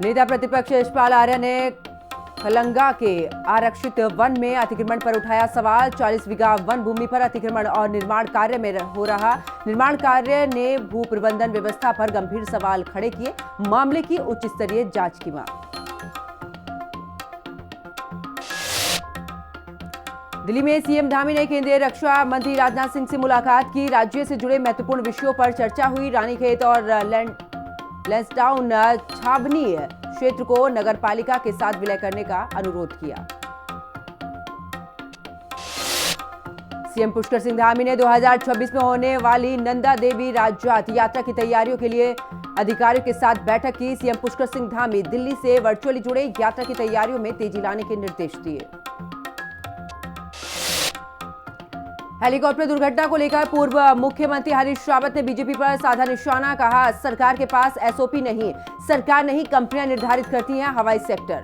नेता प्रतिपक्ष यशपाल आर्य ने खलंगा के आरक्षित वन में अतिक्रमण पर उठाया सवाल। 40 बीघा वन भूमि पर अतिक्रमण और निर्माण कार्य में हो रहा निर्माण कार्य ने भू प्रबंधन व्यवस्था पर गंभीर सवाल खड़े किए। मामले की उच्च स्तरीय जांच की मांग। दिल्ली में सीएम धामी ने केंद्रीय रक्षा मंत्री राजनाथ सिंह से मुलाकात की। राज्य से जुड़े महत्वपूर्ण विषयों पर चर्चा हुई। रानीखेत और लैंसडाउन छावनी क्षेत्र को नगरपालिका के साथ विलय करने का अनुरोध किया। सीएम पुष्कर सिंह धामी ने 2026 में होने वाली नंदा देवी राजजात यात्रा की तैयारियों के लिए अधिकारियों के साथ बैठक की। सीएम पुष्कर सिंह धामी दिल्ली से वर्चुअली जुड़े यात्रा की तैयारियों में तेजी लाने के निर्देश दिए। हेलीकॉप्टर दुर्घटना को लेकर पूर्व मुख्यमंत्री हरीश रावत ने बीजेपी पर साधा निशाना। कहा, सरकार के पास एसओपी नहीं, सरकार नहीं कंपनियां निर्धारित करती हैं हवाई सेक्टर।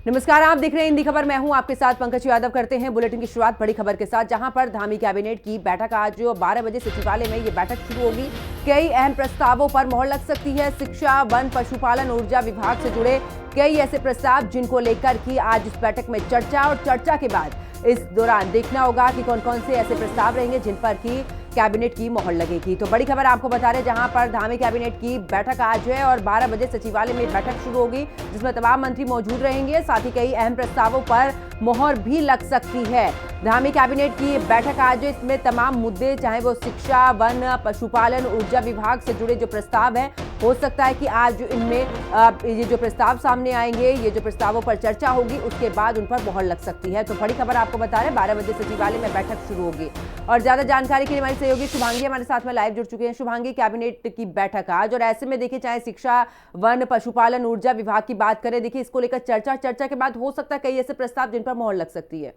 नमस्कार, आप देख रहे हैं हिंदी खबर। मैं हूं आपके साथ पंकज यादव। करते हैं बुलेटिन की शुरुआत बड़ी खबर के साथ, जहां पर धामी कैबिनेट की बैठक आज 12 बजे सचिवालय में ये बैठक शुरू होगी। कई अहम प्रस्तावों पर मोहर लग सकती है। शिक्षा, वन, पशुपालन, ऊर्जा विभाग से जुड़े कई ऐसे प्रस्ताव जिनको लेकर की आज इस बैठक में चर्चा, और चर्चा के बाद इस दौरान देखना होगा कि कौन कौन से ऐसे प्रस्ताव रहेंगे जिन पर की कैबिनेट की मोहर लगेगी। तो बड़ी खबर आपको बता रहे, जहां पर धामी कैबिनेट की बैठक आज है और 12 बजे सचिवालय में बैठक शुरू होगी, जिसमें तमाम मंत्री मौजूद रहेंगे। साथ ही कई अहम प्रस्तावों पर मोहर भी लग सकती है। धामी कैबिनेट की बैठक आज है, इसमें तमाम मुद्दे, चाहे वो शिक्षा, वन, पशुपालन, ऊर्जा विभाग से जुड़े जो प्रस्ताव हैं, हो सकता है कि आज इनमें ये जो प्रस्ताव सामने आएंगे, ये जो प्रस्तावों पर चर्चा होगी, उसके बाद उन पर मोहर लग सकती है। तो बड़ी खबर आपको बता रहे, 12 बजे सचिवालय में बैठक शुरू होगी। और ज्यादा जानकारी के लिए हमारी सहयोगी शुभांगी हमारे साथ में लाइव जुड़ चुके हैं। शुभांगी, कैबिनेट की बैठक आज, और ऐसे में देखिए चाहे शिक्षा, वन, पशुपालन, ऊर्जा विभाग की बात करें, देखिए इसको लेकर चर्चा के बाद हो सकता है कई ऐसे प्रस्ताव जिन पर मोहर लग सकती है।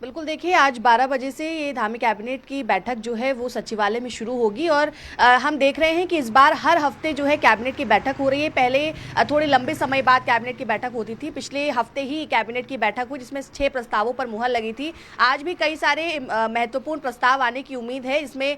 बिल्कुल, देखिए आज 12 बजे से ये धामी कैबिनेट की बैठक जो है वो सचिवालय में शुरू होगी। और हम देख रहे हैं कि इस बार हर हफ्ते जो है कैबिनेट की बैठक हो रही है। पहले थोड़े लंबे समय बाद कैबिनेट की बैठक होती थी। पिछले हफ्ते ही कैबिनेट की बैठक हुई, जिसमें 6 प्रस्तावों पर मुहर लगी थी। आज भी कई सारे महत्वपूर्ण प्रस्ताव आने की उम्मीद है। इसमें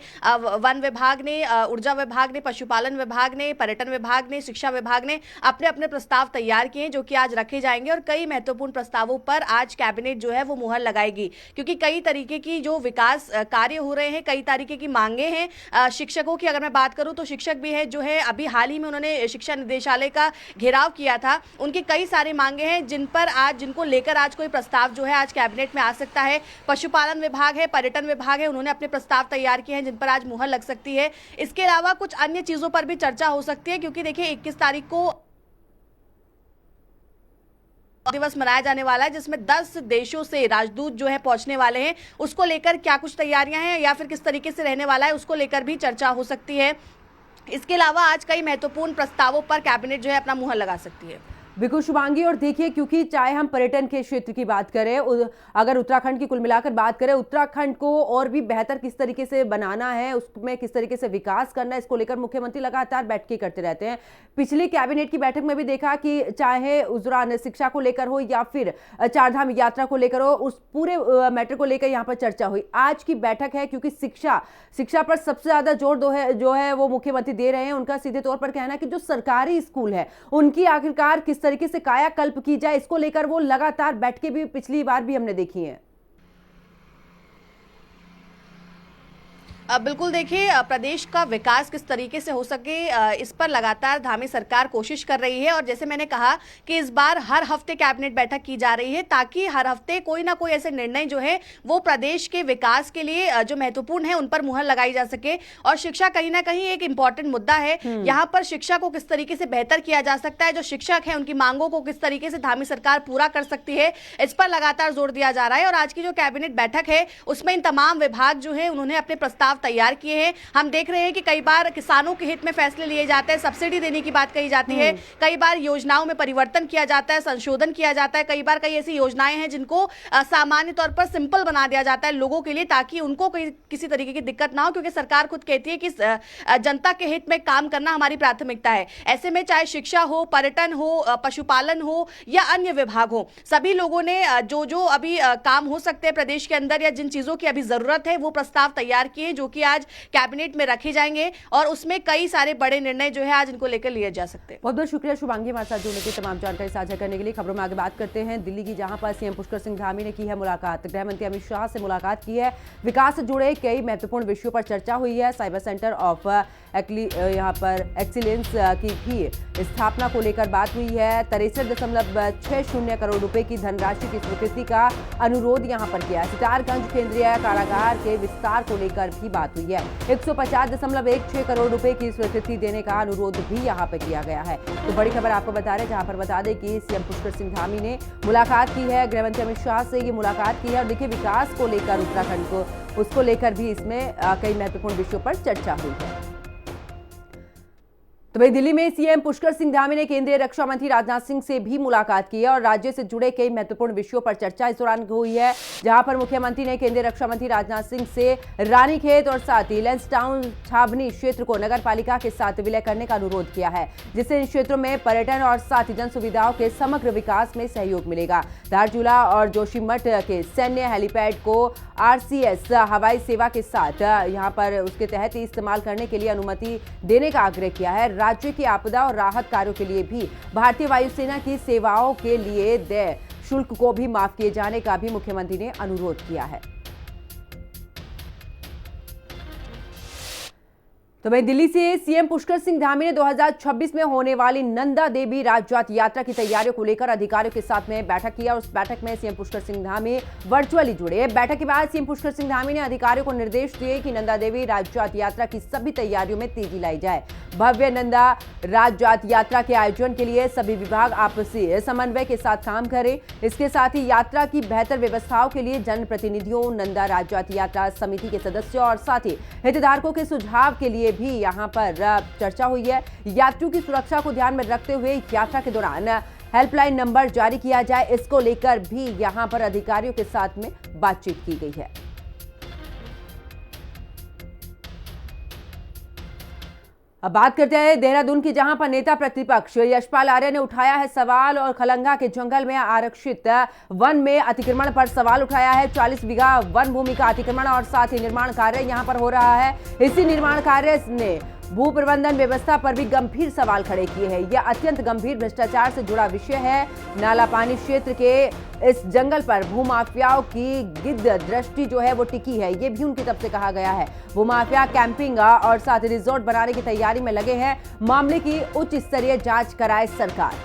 वन विभाग ने, ऊर्जा विभाग ने, पशुपालन विभाग ने, पर्यटन विभाग ने, शिक्षा विभाग ने अपने अपने प्रस्ताव तैयार किए हैं, जो कि आज रखे जाएंगे। और कई महत्वपूर्ण प्रस्तावों पर आज कैबिनेट जो है वो मुहर लगाएगी, क्योंकि कई तरीके की जो विकास कार्य हो रहे हैं, कई तरीके की मांगे हैं। शिक्षकों की अगर मैं बात करूं तो शिक्षक भी है जो है, अभी हाल ही में उन्होंने शिक्षा निदेशालय का घेराव किया था। उनकी कई सारे मांगे हैं जिनको लेकर आज कोई प्रस्ताव जो है आज कैबिनेट में आ सकता है। पशुपालन विभाग है, पर्यटन विभाग है, उन्होंने अपने प्रस्ताव तैयार किए हैं जिन पर आज मुहर लग सकती है। इसके अलावा कुछ अन्य चीजों पर भी चर्चा हो सकती है, क्योंकि देखिए 21 तारीख को दिवस मनाया जाने वाला है, जिसमें 10 देशों से राजदूत जो है पहुंचने वाले हैं। उसको लेकर क्या कुछ तैयारियां हैं या फिर किस तरीके से रहने वाला है, उसको लेकर भी चर्चा हो सकती है। इसके अलावा आज कई महत्वपूर्ण प्रस्तावों पर कैबिनेट जो है अपना मुहर लगा सकती है। बिल्कुल शुभांगी, और देखिए क्योंकि चाहे हम पर्यटन के क्षेत्र की बात करें, अगर उत्तराखंड की कुल मिलाकर बात करें, उत्तराखंड को और भी बेहतर किस तरीके से बनाना है, उसमें किस तरीके से विकास करना है, इसको लेकर मुख्यमंत्री लगातार बैठकें करते रहते हैं। पिछली कैबिनेट की बैठक में भी देखा कि चाहे उस दौरान शिक्षा को लेकर हो या फिर चारधाम यात्रा को लेकर हो, उस पूरे मैटर को लेकर यहाँ पर चर्चा हुई। आज की बैठक है क्योंकि शिक्षा पर सबसे ज्यादा जोर जो है वो मुख्यमंत्री दे रहे हैं। उनका सीधे तौर पर कहना है कि जो सरकारी स्कूल है उनकी आखिरकार किस तरीके से कायाकल्प की जाए, इसको लेकर वो लगातार बैठकें भी पिछली बार भी हमने देखी हैं। बिल्कुल, देखिए प्रदेश का विकास किस तरीके से हो सके, इस पर लगातार धामी सरकार कोशिश कर रही है। और जैसे मैंने कहा कि इस बार हर हफ्ते कैबिनेट बैठक की जा रही है, ताकि हर हफ्ते कोई ना कोई ऐसे निर्णय जो है वो प्रदेश के विकास के लिए जो महत्वपूर्ण है उन पर मुहर लगाई जा सके। और शिक्षा कहीं ना कहीं एक इंपॉर्टेंट मुद्दा है। यहाँ पर शिक्षा को किस तरीके से बेहतर किया जा सकता है, जो शिक्षक है उनकी मांगों को किस तरीके से धामी सरकार पूरा कर सकती है, इस पर लगातार जोर दिया जा रहा है। और आज की जो कैबिनेट बैठक है उसमें इन तमाम विभाग जो है उन्होंने अपने प्रस्ताव प्रस्ताव तैयार किए हैं। हम देख रहे हैं कि कई बार किसानों के हित में फैसले लिए जाते हैं, सब्सिडी देने की बात कही जाती है, कई बार योजनाओं में परिवर्तन किया जाता है, संशोधन किया जाता है, कई बार कई ऐसी योजनाएं हैं जिनको सामान्य तौर पर सिंपल बना दिया जाता है लोगों के लिए, ताकि उनको किसी तरीके की दिक्कत ना हो, क्योंकि सरकार खुद कहती है कि जनता के हित में काम करना हमारी प्राथमिकता है। ऐसे में चाहे शिक्षा हो, पर्यटन हो, पशुपालन हो या अन्य विभाग हो, सभी लोगों ने जो जो अभी काम हो सकते हैं प्रदेश के अंदर या जिन चीजों की अभी जरूरत है वो प्रस्ताव तैयार किए, जो कि आज कैबिनेट में रखे जाएंगे और उसमें कई सारे बड़े निर्णय जो है आज इनको लेकर लिए जा सकते हैं। बहुत बहुत शुक्रिया शुभांगी हमारे साथ जुड़ने की, तमाम जानकारी साझा करने के लिए। खबरों में आगे बात करते हैं दिल्ली की, जहां पर सीएम पुष्कर सिंह धामी ने की है मुलाकात। गृह मंत्री अमित शाह से मुलाकात की है, विकास से जुड़े कई महत्वपूर्ण विषयों पर चर्चा हुई है। साइबर सेंटर ऑफ यहाँ पर एक्सीलेंस की भी स्थापना को लेकर बात हुई है। 63.60 करोड़ रुपए की धनराशि की स्वीकृति का अनुरोध यहाँ पर किया है। सितारगंज केंद्रीय कारागार के विस्तार को लेकर भी बात हुई है। 150.16 करोड़ रुपए की स्वीकृति देने का अनुरोध भी यहाँ पर किया गया है। तो बड़ी खबर आपको बता रहे हैं, जहाँ पर बता दें कि सीएम पुष्कर सिंह धामी ने मुलाकात की है, गृह मंत्री अमित शाह से ये मुलाकात की है। और देखिए, विकास को लेकर उत्तराखंड को, उसको लेकर भी इसमें कई महत्वपूर्ण विषयों पर चर्चा हुई है। तो भाई, दिल्ली में सीएम पुष्कर सिंह धामी ने केंद्रीय रक्षा मंत्री राजनाथ सिंह से भी मुलाकात की है और राज्य से जुड़े कई महत्वपूर्ण विषयों पर चर्चा इस दौरान हुई है, जहां पर मुख्यमंत्री ने केंद्रीय रक्षा मंत्री राजनाथ सिंह से रानीखेत और साथ ही लैंसडाउन छावनी क्षेत्र को नगर पालिका के साथ विलय करने का अनुरोध किया है, जिससे इन क्षेत्रों में पर्यटन और साथ ही जन सुविधाओं के समग्र विकास में सहयोग मिलेगा। धारचूला और जोशीमठ के सैन्य हेलीपैड को RCS हवाई सेवा के साथ यहां पर उसके तहत ही इस्तेमाल करने के लिए अनुमति देने का आग्रह किया है। राज्य की आपदा और राहत कार्यों के लिए भी भारतीय वायुसेना की सेवाओं के लिए देय शुल्क को भी माफ किए जाने का भी मुख्यमंत्री ने अनुरोध किया है। तो वहीं दिल्ली से सीएम पुष्कर सिंह धामी ने 2026 में होने वाली नंदा देवी राजजात यात्रा की तैयारियों को लेकर अधिकारियों के साथ में बैठक की और उस बैठक में सीएम पुष्कर सिंह धामी वर्चुअली जुड़े। बैठक के बाद सीएम पुष्कर सिंह धामी ने अधिकारियों को निर्देश दिए कि नंदा देवी राजजात यात्रा की सभी तैयारियों में तेजी लाई जाए। भव्य नंदा राजजात यात्रा के आयोजन के लिए सभी विभाग आपसी समन्वय के साथ काम करें। इसके साथ ही यात्रा की बेहतर व्यवस्थाओं के लिए जनप्रतिनिधियों, नंदा राजजात यात्रा समिति के सदस्यों और साथ ही हितधारकों के सुझाव के लिए भी यहां पर चर्चा हुई है। यात्रियों की सुरक्षा को ध्यान में रखते हुए यात्रा के दौरान हेल्पलाइन नंबर जारी किया जाए, इसको लेकर भी यहां पर अधिकारियों के साथ में बातचीत की गई है। अब बात करते हैं देहरादून की, जहां पर नेता प्रतिपक्ष यशपाल आर्य ने उठाया है सवाल और खलंगा के जंगल में आरक्षित वन में अतिक्रमण पर सवाल उठाया है। 40 बीघा वन भूमि का अतिक्रमण और साथ ही निर्माण कार्य यहां पर हो रहा है। इसी निर्माण कार्य ने भू प्रबंधन व्यवस्था पर भी गंभीर सवाल खड़े किए हैं। यह अत्यंत गंभीर भ्रष्टाचार से जुड़ा विषय है। नाला पानी क्षेत्र के इस जंगल पर भूमाफियाओं की गिद्ध दृष्टि जो है वो टिकी है, ये भी उनकी तरफ से कहा गया है। भूमाफिया कैंपिंग और साथ रिजॉर्ट बनाने की तैयारी में लगे हैं। मामले की उच्च स्तरीय जांच कराए सरकार।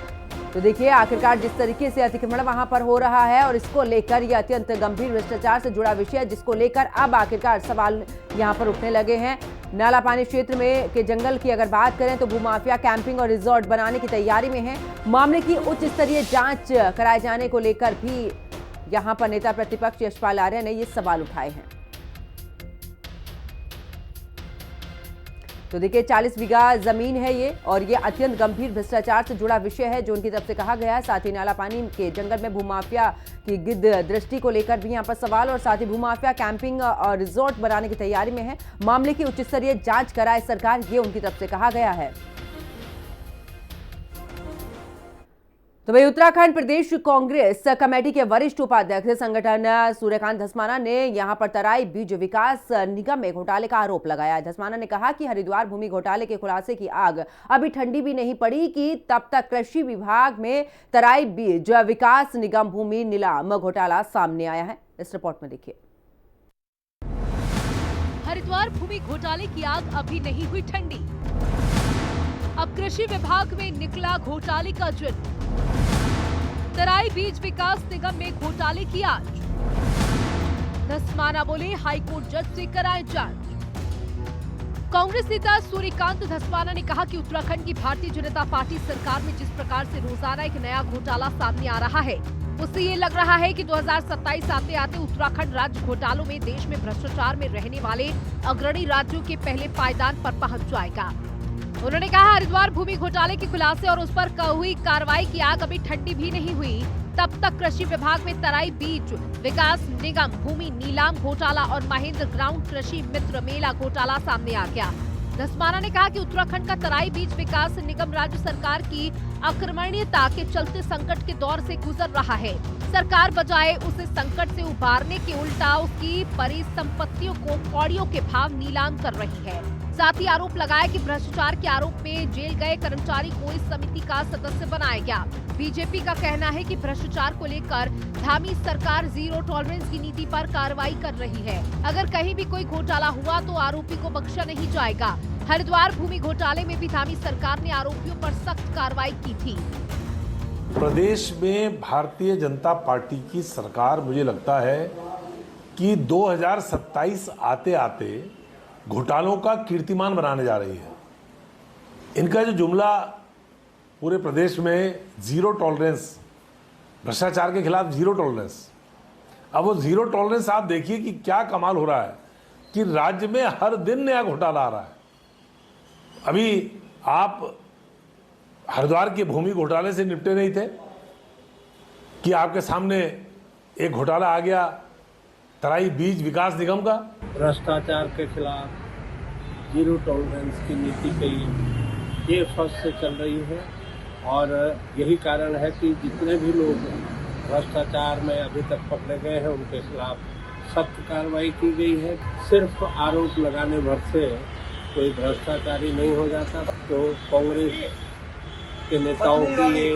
तो देखिए, आखिरकार जिस तरीके से अतिक्रमण वहां पर हो रहा है और इसको लेकर यह अत्यंत गंभीर भ्रष्टाचार से जुड़ा विषय है, जिसको लेकर अब आखिरकार सवाल यहां पर उठने लगे हैं। नाला पानी क्षेत्र में के जंगल की अगर बात करें तो भूमाफिया कैंपिंग और रिजॉर्ट बनाने की तैयारी में है। मामले की उच्च स्तरीय जांच कराए जाने को लेकर भी यहां पर नेता प्रतिपक्ष यशपाल आर्य ने ये सवाल उठाए हैं। तो देखिए, 40 बीघा जमीन है ये और ये अत्यंत गंभीर भ्रष्टाचार से जुड़ा विषय है जो उनकी तरफ से कहा गया है। साथ ही नाला पानी के जंगल में भूमाफिया की गिद्ध दृष्टि को लेकर भी यहाँ पर सवाल और साथ ही भूमाफिया कैंपिंग और रिजॉर्ट बनाने की तैयारी में है। मामले की उच्च स्तरीय जांच कराए सरकार, ये उनकी तरफ से कहा गया है। तो भाई, उत्तराखंड प्रदेश कांग्रेस कमेटी के वरिष्ठ उपाध्यक्ष संगठन सूर्यकांत धस्माना ने यहां पर तराई बीज विकास निगम में घोटाले का आरोप लगाया। धस्माना ने कहा कि हरिद्वार भूमि घोटाले के खुलासे की आग अभी ठंडी भी नहीं पड़ी कि तब तक कृषि विभाग में तराई बीज विकास निगम भूमि नीलाम घोटाला सामने आया है। इस रिपोर्ट में देखिए। हरिद्वार भूमि घोटाले की आग अभी नहीं हुई ठंडी, अब कृषि विभाग में निकला घोटाले का जिन्न। तराई बीज विकास निगम में घोटाले की आज, धस्माना बोले हाईकोर्ट जज से कराएं जांच। कांग्रेस नेता सूर्यकांत धस्माना ने कहा कि उत्तराखंड की भारतीय जनता पार्टी सरकार में जिस प्रकार से रोजाना एक नया घोटाला सामने आ रहा है, उससे ये लग रहा है कि 2027 आते आते उत्तराखंड राज्य घोटालों में देश में भ्रष्टाचार में रहने वाले अग्रणी राज्यों के पहले पायदान पर पहुंच जाएगा। उन्होंने कहा, हरिद्वार भूमि घोटाले के खुलासे और उस पर हुई कार्रवाई की आग अभी ठंडी भी नहीं हुई, तब तक कृषि विभाग में तराई बीज विकास निगम भूमि नीलाम घोटाला और महेंद्र ग्राउंड कृषि मित्र मेला घोटाला सामने आ गया। धस्माना ने कहा कि उत्तराखंड का तराई बीज विकास निगम राज्य सरकार की अकर्मण्यता के चलते संकट के दौर से गुजर रहा है। सरकार बजाय उसे संकट से उबारने के उल्टा उसकी परिसंपत्तियों को कौड़ियों के भाव नीलाम कर रही है। साथ ही आरोप लगाया कि भ्रष्टाचार के आरोप में जेल गए कर्मचारी को इस समिति का सदस्य बनाया गया। बीजेपी का कहना है कि भ्रष्टाचार को लेकर धामी सरकार जीरो टॉलरेंस की नीति पर कार्रवाई कर रही है। अगर कहीं भी कोई घोटाला हुआ तो आरोपी को बख्शा नहीं जाएगा। हरिद्वार भूमि घोटाले में भी धामी सरकार ने आरोपियों पर सख्त कार्रवाई की थी। प्रदेश में भारतीय जनता पार्टी की सरकार मुझे लगता है कि 2027 आते आते घोटालों का कीर्तिमान बनाने जा रही है। इनका जो जुमला पूरे प्रदेश में जीरो टॉलरेंस, भ्रष्टाचार के खिलाफ जीरो टॉलरेंस, अब वो जीरो टॉलरेंस आप देखिए कि क्या कमाल हो रहा है कि राज्य में हर दिन नया घोटाला आ रहा है। अभी आप हरिद्वार के भूमि घोटाले से निपटे नहीं थे कि आपके सामने एक घोटाला आ गया तराई बीज विकास निगम का। भ्रष्टाचार के खिलाफ जीरो टॉलरेंस की नीति कई वर्ष से चल रही है और यही कारण है कि जितने भी लोग भ्रष्टाचार में अभी तक पकड़े गए हैं उनके खिलाफ सख्त कार्रवाई की गई है। सिर्फ आरोप लगाने भर से कोई भ्रष्टाचारी नहीं हो जाता। तो कांग्रेस के नेताओं की ये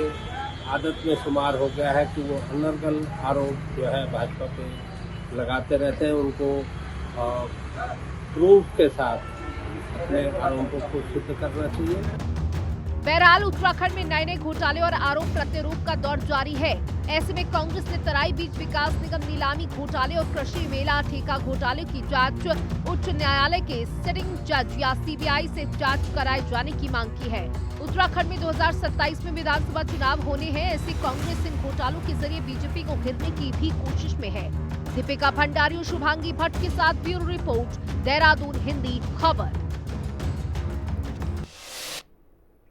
आदत में शुमार हो गया है कि वो अनर्गल आरोप जो है भाजपा पे लगाते रहते हैं। उनको प्रूफ के साथ अपने आरोपों को सिद्ध करना चाहिए। बहरहाल उत्तराखंड में नए नए घोटाले और आरोप प्रत्यारोप का दौर जारी है। ऐसे में कांग्रेस ने तराई बीज विकास निगम नीलामी घोटाले और कृषि मेला ठेका घोटाले की जांच उच्च न्यायालय के सिटिंग जज या सीबीआई से जांच कराए जाने की मांग की है। उत्तराखंड में 2027 में विधानसभा चुनाव होने हैं। ऐसे कांग्रेस इन घोटालों के जरिए बीजेपी को घेरने की भी कोशिश में है। दीपिका भंडारी और शुभांगी भट्ट के साथ ब्यूरो रिपोर्ट, देहरादून हिंदी खबर।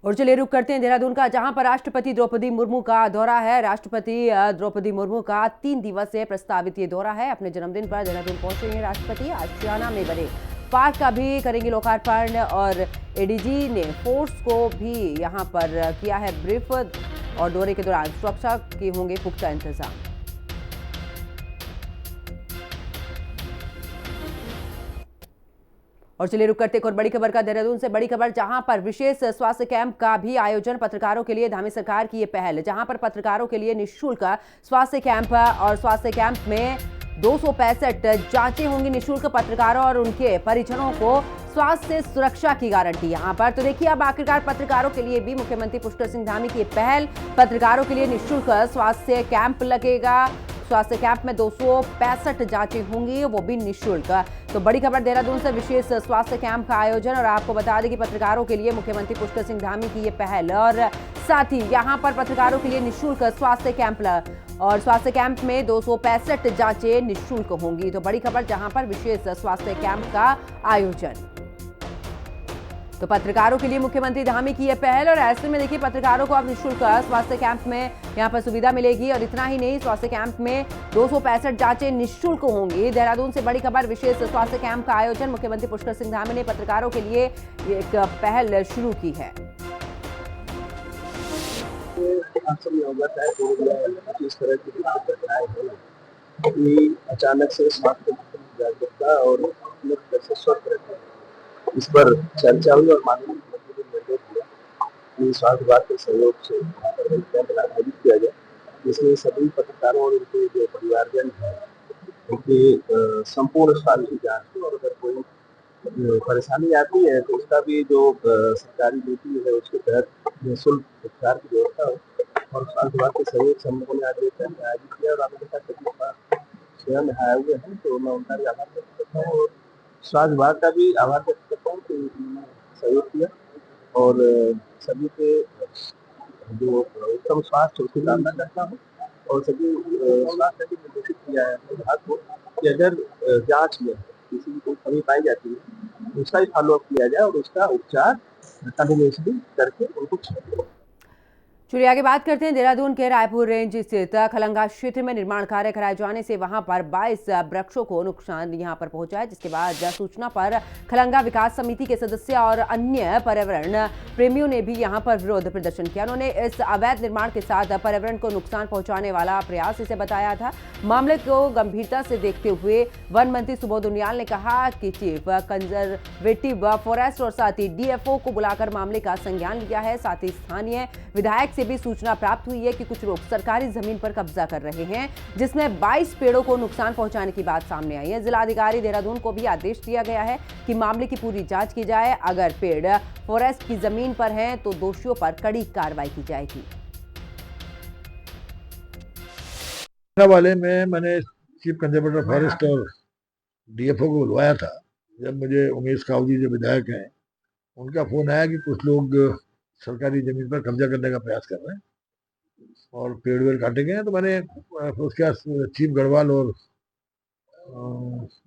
और चलिए रुक करते हैं देहरादून का, जहां पर राष्ट्रपति द्रौपदी मुर्मू का दौरा है। राष्ट्रपति द्रौपदी मुर्मू का 3 दिवसीय प्रस्तावित ये दौरा है। अपने जन्मदिन पर देहरादून पहुंचेंगे राष्ट्रपति। आज सियाना में बने पार्क का भी करेंगे लोकार्पण और एडीजी ने फोर्स को भी यहां पर किया है ब्रीफ और दौरे के दौरान सुरक्षा के होंगे पुख्ता इंतजाम। और चलिए रुक करते एक और बड़ी खबर का, देहरादून से बड़ी खबर, जहां पर विशेष स्वास्थ्य कैंप का भी आयोजन पत्रकारों के लिए। धामी सरकार की ये पहल, जहां पर पत्रकारों के लिए निःशुल्क स्वास्थ्य कैंप और स्वास्थ्य कैंप में 265 जांचें होंगी निःशुल्क। पत्रकारों और उनके परिजनों को स्वास्थ्य सुरक्षा की गारंटी यहां पर। तो देखिए अब आखिरकार पत्रकारों के लिए भी मुख्यमंत्री पुष्कर सिंह धामी की पहल, पत्रकारों के लिए निःशुल्क स्वास्थ्य कैंप लगेगा। स्वास्थ्य कैंप में 265 जांचें होंगी, वो भी निःशुल्क। तो बड़ी खबर देहरादून से, विशेष स्वास्थ्य कैंप का आयोजन। और आपको बता दें कि पत्रकारों के लिए मुख्यमंत्री पुष्कर सिंह धामी की ये पहल और साथ ही यहां पर पत्रकारों के लिए निःशुल्क स्वास्थ्य कैंप और स्वास्थ्य कैंप में 265 जांचें निःशुल्क होंगी। तो बड़ी खबर, जहां पर विशेष स्वास्थ्य कैंप का आयोजन। तो पत्रकारों के लिए मुख्यमंत्री धामी की यह पहल और ऐसे में देखिए पत्रकारों को अब निःशुल्क स्वास्थ्य कैंप में यहां पर सुविधा मिलेगी। और इतना ही नहीं, स्वास्थ्य कैंप में 265 जांचें निःशुल्क होंगी। देहरादून से बड़ी खबर, विशेष स्वास्थ्य कैंप का आयोजन। मुख्यमंत्री पुष्कर सिंह धामी ने पत्रकारों के लिए एक पहल शुरू की है। इस तरह की अचानक से स्वास्थ्य जागरूकता और स्वस्थ रहते हैं, इस पर चर्चा हुई और माननीय मुख्यमंत्री ने निर्देश दिया कि स्वास्थ्य विभाग के सहयोग से कैंप आयोजित किया जाए, जिसमें सभी पत्रकारों और उनके जो परिवारजन हैं उनकी संपूर्ण स्वास्थ्य की जांच और अगर कोई परेशानी आती है तो उसका भी जो सरकारी नीति है उसके तहत निःशुल्क उपचार की व्यवस्था हो। और स्वास्थ्य विभाग के सहयोग से हम लोगों ने आज कैंप आयोजित किया और आपने देखा सभी स्वयं आए हुए हैं, तो मैं उनका भी आभार व्यक्त करता हूँ और स्वास्थ्य विभाग का भी आभार व्यक्त करता हूँ कि उन्होंने सहयोग किया और सभी के जो उत्तम स्वास्थ्य उसकी कामना करता हूँ। और सभी स्वास्थ्य के निर्देशित किया है अपने विभाग को कि अगर जांच में किसी की कोई कमी पाई जाती है तो उसका ही फॉलोअप किया जाए और उसका उपचार कंटिन्यूसली करके उनको छोड़। चलिए आगे बात करते हैं। देहरादून के रायपुर रेंज स्थित खलंगा क्षेत्र में निर्माण कार्य कराए जाने से वहां पर 22 वृक्षों को नुकसान यहां पर पहुंचा है, जिसके बाद सूचना पर खलंगा विकास समिति के सदस्य और अन्य पर्यावरण प्रेमियों ने भी यहां पर विरोध प्रदर्शन किया। उन्होंने इस अवैध निर्माण के साथ पर्यावरण को नुकसान पहुंचाने वाला प्रयास इसे बताया था। मामले को गंभीरता से देखते हुए वन मंत्री सुबोध उनियाल ने कहा कि चीफ कंजर्वेटिव फॉरेस्ट और साथ ही डीएफओ को बुलाकर मामले का संज्ञान लिया है। साथ ही स्थानीय विधायक से भी सूचना प्राप्त हुई है कि कुछ लोग सरकारी जमीन पर कब्जा कर रहे हैं, जिसमें 22 पेड़ों को नुकसान पहुंचाने की बात सामने आई है। जिलाधिकारी देहरादून को भी आदेश दिया गया है कि मामले की पूरी जांच की जाए। अगर पेड़ फॉरेस्ट की जमीन पर हैं तो दोषियों पर कड़ी कार्रवाई की जाएगी। वाले में मैंने चीफ कंजर्वेटर फॉरेस्ट और डीएफओ को बुलवाया था। जब मुझे उमेश कावजी जो विधायक हैं उनका फोन आया कि कुछ लोग सरकारी जमीन पर कब्जा करने का प्रयास कर रहे हैं और पेड़ वेड़ काटे गए हैं, तो मैंने उसके बाद चीफ गढ़वाल और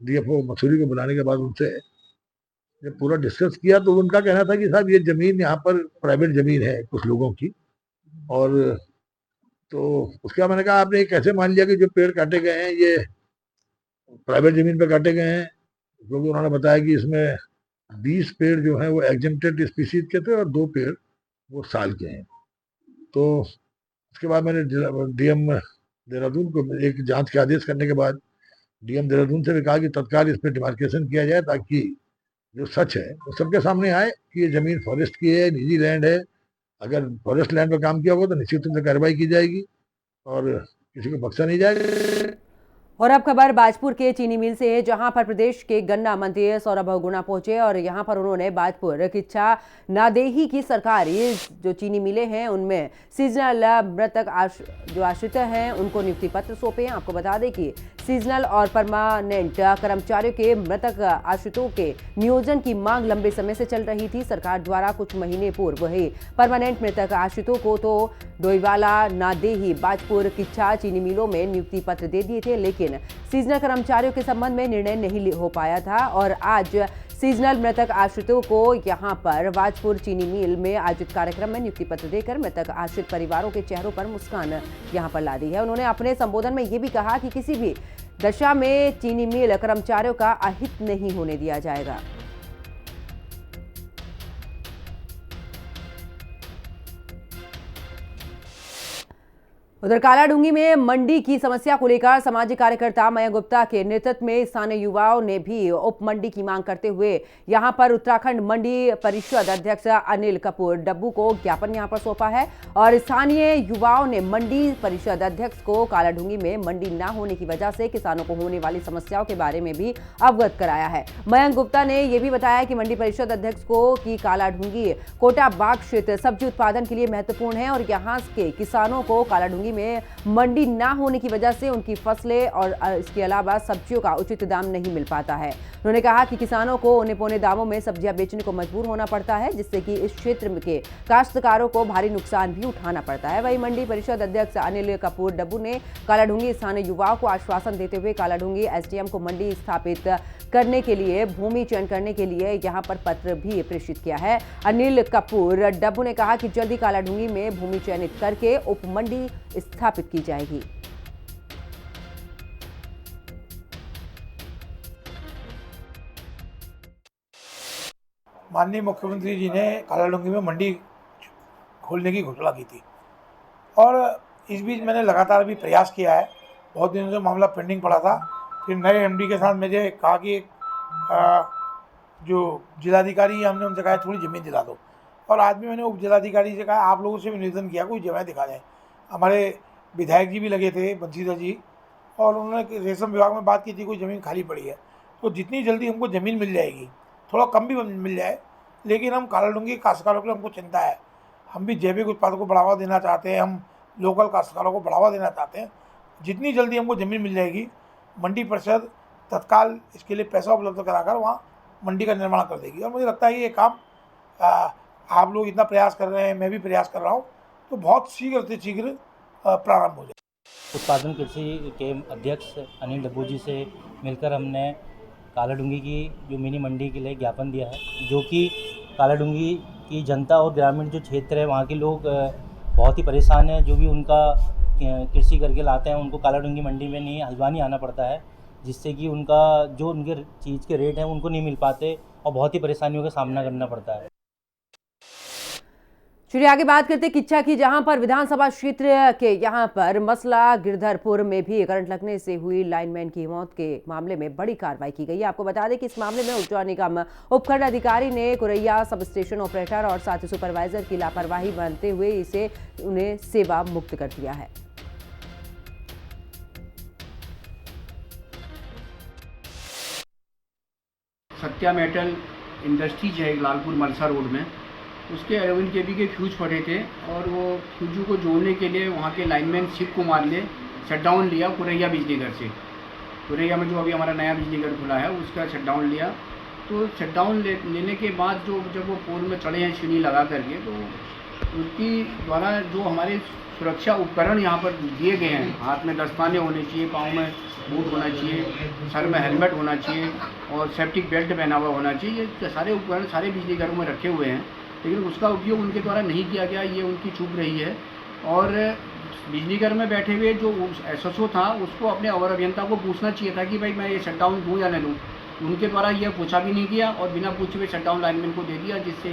डीएफओ मसूरी को बुलाने के बाद उनसे जब पूरा डिस्कस किया तो उनका कहना था कि साहब ये जमीन यहाँ पर प्राइवेट जमीन है कुछ लोगों की, और तो उसके बाद मैंने कहा आपने कैसे मान लिया कि जो पेड़ काटे गए हैं ये प्राइवेट जमीन पर काटे गए हैं, क्योंकि उन्होंने बताया कि इसमें 20 पेड़ जो हैं वो एग्जेम्प्टेड स्पीसीज के थे और 2 पेड़ वो साल के हैं। तो उसके बाद मैंने डीएम देहरादून को एक जांच के आदेश करने के बाद डीएम देहरादून से भी कहा कि तत्काल इस पर डिमार्केशन किया जाए ताकि जो सच है वो सबके सामने आए कि ये जमीन फॉरेस्ट की है, निजी लैंड है। अगर फॉरेस्ट लैंड पर काम किया होगा तो निश्चित रूप से कार्रवाई की जाएगी और किसी को बख्शा नहीं जाएगा। और अब खबर बाजपुर के चीनी मिल से है, जहां पर प्रदेश के गन्ना मंत्री सौरभ गुना पहुंचे और यहां पर उन्होंने बाजपुर किच्छा नादेही की सरकारी जो चीनी मिलें हैं उनमें सीजनल मृतक जो आश्रित हैं उनको नियुक्ति पत्र सौंपे हैं। आपको बता दें कि सीजनल और परमानेंट कर्मचारियों के मृतक आश्रितों के नियोजन की मांग लंबे समय से चल रही थी। सरकार द्वारा कुछ महीने पूर्व ही परमानेंट मृतक आश्रितों को तो डोईवाला, नादेही, बाजपुर, किच्छा चीनी मिलों में नियुक्ति पत्र दे दिए थे, लेकिन सीजनल कर्मचारियों के संबंध में निर्णय नहीं हो पाया था। और आज सीजनल मृतक आश्रितों को यहां पर बाजपुर चीनी मिल में आयोजित कार्यक्रम में नियुक्ति पत्र देकर मृतक आश्रित परिवारों के चेहरों पर मुस्कान यहां पर ला दी है। उन्होंने अपने संबोधन में यह भी कहा कि किसी भी दशा में चीनी मिल कर्मचारियों का अहित नहीं होने दिया जाएगा। उधर कालाढूंगी में मंडी की समस्या को लेकर सामाजिक कार्यकर्ता मयंक गुप्ता के नेतृत्व में स्थानीय युवाओं ने भी उप मंडी की मांग करते हुए यहां पर उत्तराखंड मंडी परिषद अध्यक्ष अनिल कपूर डब्बू को ज्ञापन यहां पर सौंपा है और स्थानीय युवाओं ने मंडी परिषद अध्यक्ष को कालाढूंगी में मंडी न होने की वजह से किसानों को होने वाली समस्याओं के बारे में भी अवगत कराया है। मयंक गुप्ता ने यह भी बताया कि मंडी परिषद अध्यक्ष को कि कालाढूंगी कोटा बाग क्षेत्र सब्जी उत्पादन के लिए महत्वपूर्ण है और यहाँ के किसानों को कालाढूंगी में मंडी ना होने की वजह से उनकी फसलें और इसके अलावा सब्जियों का उचित दाम नहीं मिल पाता है। उन्होंने कहा कि किसानों को औने पौने दामों में सब्जियां बेचने को मजबूर होना पड़ता है, जिससे कि इस क्षेत्र के काश्तकारों को भारी नुकसान भी उठाना पड़ता है। वहीं मंडी परिषद अध्यक्ष अनिल कपूर डब्बू ने कालाढूंगी स्थानीय युवाओं को आश्वासन देते हुए कालाढूंगी एसडीएम को मंडी स्थापित करने के लिए भूमि चयन करने के लिए यहां पर पत्र भी प्रेषित किया है। अनिल कपूर डब्बू ने कहा कि जल्दी कालाढूंगी में भूमि चयनित करके उप मंडी स्थापित की जाएगी। माननीय मुख्यमंत्री जी ने कालाढूंगी में मंडी खोलने की घोषणा की थी और इस बीच मैंने लगातार भी प्रयास किया है। बहुत दिनों से मामला पेंडिंग पड़ा था। फिर नए एमडी के साथ मुझे कहा कि जो जिलाधिकारी हमने उनसे कहा थोड़ी ज़मीन दिला दो, और आज भी मैंने उप जिलाधिकारी से कहा आप लोगों से भी निवेदन किया कोई जगह दिखा जाए। हमारे विधायक जी भी लगे थे बंशीधर जी, और उन्होंने रेशम विभाग में बात की थी कोई ज़मीन खाली पड़ी है, तो जितनी जल्दी हमको ज़मीन मिल जाएगी, थोड़ा कम भी मिल जाए, लेकिन हम कालाढूंगी काश्तकारों के लिए हमको चिंता है। हम भी जैविक उत्पादों को बढ़ावा देना चाहते हैं, हम लोकल काश्तकारों को बढ़ावा देना चाहते हैं। जितनी जल्दी हमको ज़मीन मिल जाएगी, मंडी परिषद तत्काल इसके लिए पैसा उपलब्ध कराकर वहाँ मंडी का निर्माण कर देगी। और मुझे लगता है कि ये काम आप लोग इतना प्रयास कर रहे हैं, मैं भी प्रयास कर रहा हूँ, तो बहुत शीघ्र से शीघ्र प्रारंभ हो जाए। उत्पादन कृषि के अध्यक्ष अनिल डब्बू जी से मिलकर हमने कालाडूंगी की जो मिनी मंडी के लिए ज्ञापन दिया है, जो कि कालाडूंगी की जनता और ग्रामीण जो क्षेत्र है वहाँ के लोग बहुत ही परेशान हैं। जो भी उनका कृषि करके लाते हैं उनको कालाडूंगी मंडी में नहीं हल्द्वानी आना पड़ता है, जिससे कि उनका जो उनके चीज़ के रेट हैं उनको नहीं मिल पाते और बहुत ही परेशानियों का सामना करना पड़ता है। चलिए आगे बात करते हैं किच्छा की, जहां पर विधानसभा क्षेत्र के यहां पर मसला गिरधरपुर में भी करंट लगने से हुई लाइनमैन की मौत के मामले में बड़ी कार्रवाई की गई है। आपको बता दें कि इस मामले में ऊर्जा निगम उपखंड अधिकारी ने कुरैया सब स्टेशन ऑपरेटर और साथ ही सुपरवाइजर की लापरवाही मानते हुए उन्हें सेवा मुक्त कर दिया है। सत्या मेटल इंडस्ट्रीज है लालपुर मलसा रोड में, उसके 11 kV के फ्यूज फटे थे और वो फ्यूजों को जोड़ने के लिए वहाँ के लाइनमैन शिव कुमार ने शटडाउन लिया कुरैया बिजली घर से। कुरैया में जो अभी हमारा नया बिजली घर खुला है उसका शटडाउन लिया। तो शटडाउन लेने के बाद जब वो पोल में चढ़े हैं सीढ़ी लगा करके, तो उनकी द्वारा जो हमारे सुरक्षा उपकरण यहाँ पर दिए गए हैं, हाथ में दस्ताने होने चाहिए, पाँव में बूट होना चाहिए, सर में हेलमेट होना चाहिए और सेफ्टिक बेल्ट पहना हुआ होना चाहिए, ये सारे उपकरण सारे बिजली घरों में रखे हुए हैं, लेकिन उसका उपयोग उनके द्वारा नहीं किया गया। ये उनकी चूक रही है। और बिजली घर में बैठे हुए जो SSO था उसको अपने अवर अभियंता को पूछना चाहिए था कि भाई मैं ये शटडाउन दूँ या न दूँ। उनके द्वारा ये पूछा भी नहीं किया और बिना पूछे हुए शटडाउन लाइनमैन को दे दिया, जिससे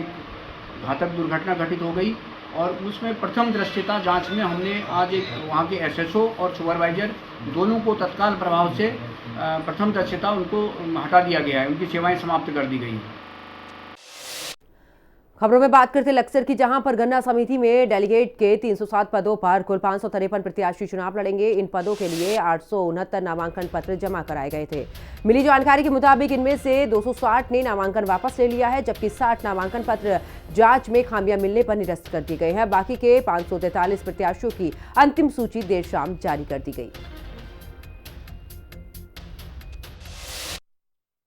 घातक दुर्घटना घटित हो गई। और उसमें प्रथम दृष्टता जांच में हमने आज एक वहाँ के SSO और सुपरवाइजर दोनों को तत्काल प्रभाव से प्रथम दृष्टता उनको हटा दिया गया है, उनकी सेवाएं समाप्त कर दी गई हैं। खबरों में बात करते लक्सर की, जहां पर गन्ना समिति में डेलीगेट के 307 पदों पर कुल 553 प्रत्याशी चुनाव लड़ेंगे। इन पदों के लिए 869 नामांकन पत्र जमा कराए गए थे। मिली जानकारी के मुताबिक इनमें से 260 ने नामांकन वापस ले लिया है, जबकि 60 नामांकन पत्र जांच में खामियां मिलने पर निरस्त कर दिए गए हैं। बाकी के 543 प्रत्याशियों की अंतिम सूची देर शाम जारी कर दी गई।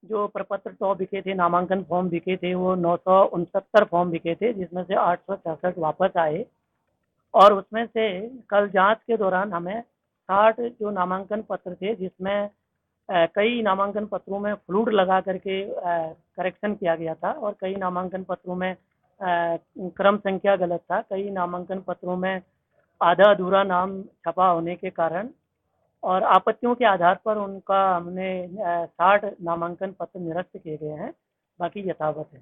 जो प्रपत्र 100 बिके थे, नामांकन फॉर्म बिके थे, वो 969 फॉर्म बिके थे, जिसमें से 866 वापस आए। और उसमें से कल जांच के दौरान हमें 60 जो नामांकन पत्र थे, जिसमें कई नामांकन पत्रों में फ्लूड लगा करके करेक्शन किया गया था और कई नामांकन पत्रों में क्रम संख्या गलत था, कई नामांकन पत्रों में आधा अधूरा नाम छपा होने के कारण और आपत्तियों के आधार पर उनका हमने 60 नामांकन पत्र निरस्त किए गए हैं, बाकी यथावत है।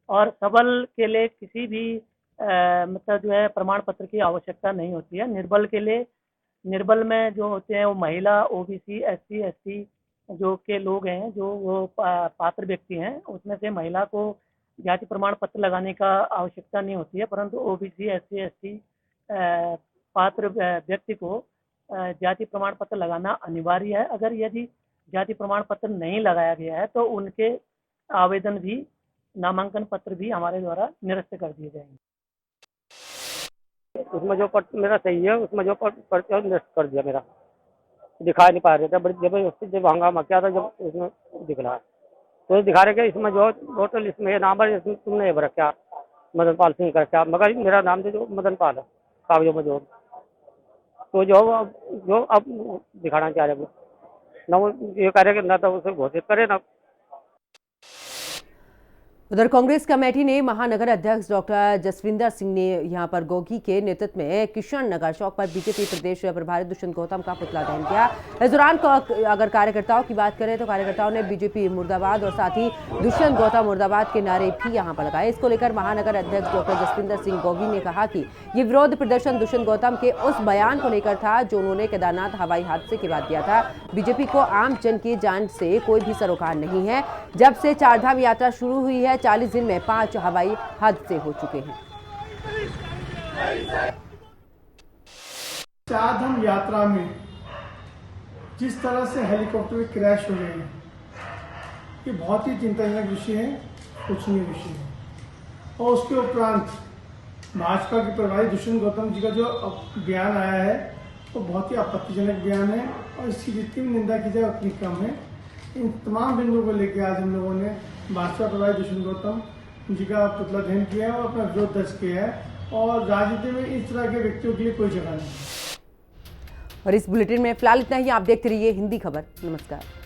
और सबल के लिए किसी भी मतलब जो है प्रमाण पत्र की आवश्यकता नहीं होती है। निर्बल के लिए, निर्बल में जो होते हैं वो महिला, OBC, SC, ST जो के लोग हैं, जो वो पात्र व्यक्ति हैं, उसमें से महिला को जाति प्रमाण पत्र लगाने का आवश्यकता नहीं होती है, परंतु OBC, SC, ST पात्र व्यक्ति को जाति प्रमाण पत्र लगाना अनिवार्य है। अगर यदि जाति प्रमाण पत्र नहीं लगाया गया है तो उनके आवेदन भी, नामांकन पत्र भी हमारे द्वारा निरस्त कर दिए जाएंगे। उसमें जो पत्र मेरा सही है, उसमें जो पर्चा निरस्त कर दिया, मेरा दिखा नहीं पा रहे थे, बड़ी जबरदस्ती जब हंगामा किया था, जब इसमें दिख रहा है तो दिखा रहे कि इसमें जो टोटल इसमें नाम है, इसमें तुमने ये रखा मदन पाल सिंह का क्या, मगर मेरा नाम जो मदन पाल है कागजों में, तो जो अब दिखाना चाह रहे ना, वो ये कह रहे कि ना तो उसे घोषित करे ना। उधर कांग्रेस कमेटी ने महानगर अध्यक्ष डॉक्टर जसविंदर सिंह ने यहां पर गोगी के नेतृत्व में किशन नगर चौक पर बीजेपी प्रदेश प्रभारी दुष्यंत गौतम का पुतला दहन किया। इस दौरान अगर कार्यकर्ताओं की बात करें तो कार्यकर्ताओं ने बीजेपी मुर्दाबाद और साथ ही दुष्यंत गौतम मुर्दाबाद के नारे भी यहां पर लगाए। इसको लेकर महानगर अध्यक्ष डॉक्टर जसविंदर सिंह गोगी ने कहा कि ये विरोध प्रदर्शन दुष्यंत गौतम के उस बयान को लेकर था जो उन्होंने केदारनाथ हवाई हादसे के बाद दिया था। बीजेपी को आम जन की जान से कोई भी सरोकार नहीं है। जब से चारधाम यात्रा शुरू हुई है 40 दिन में 5 हवाई हादसे हो चुके हैं। चारधाम यात्रा में जिस तरह से हेलीकॉप्टर क्रैश हो गए हैं, ये बहुत ही चिंताजनक विषय है, कुछनीय विषय है। और उसके उपरांत भाजपा के प्रभारी दुष्यंत गौतम जी का जो बयान आया है वो बहुत ही आपत्तिजनक बयान है और इसकी जितनी भी निंदा की जाए उतनी कम है। इन तमाम बिंदुओं को लेकर आज हम लोगों ने भाजपा प्रभारी दुष्यंत गौतम जी का पुतला दहन किया है और अपना विरोध दर्ज किया है और राजनीति में इस तरह के व्यक्तियों के लिए कोई जगह नहीं है। और इस बुलेटिन में फिलहाल इतना ही। आप देखते रहिए हिंदी खबर। नमस्कार।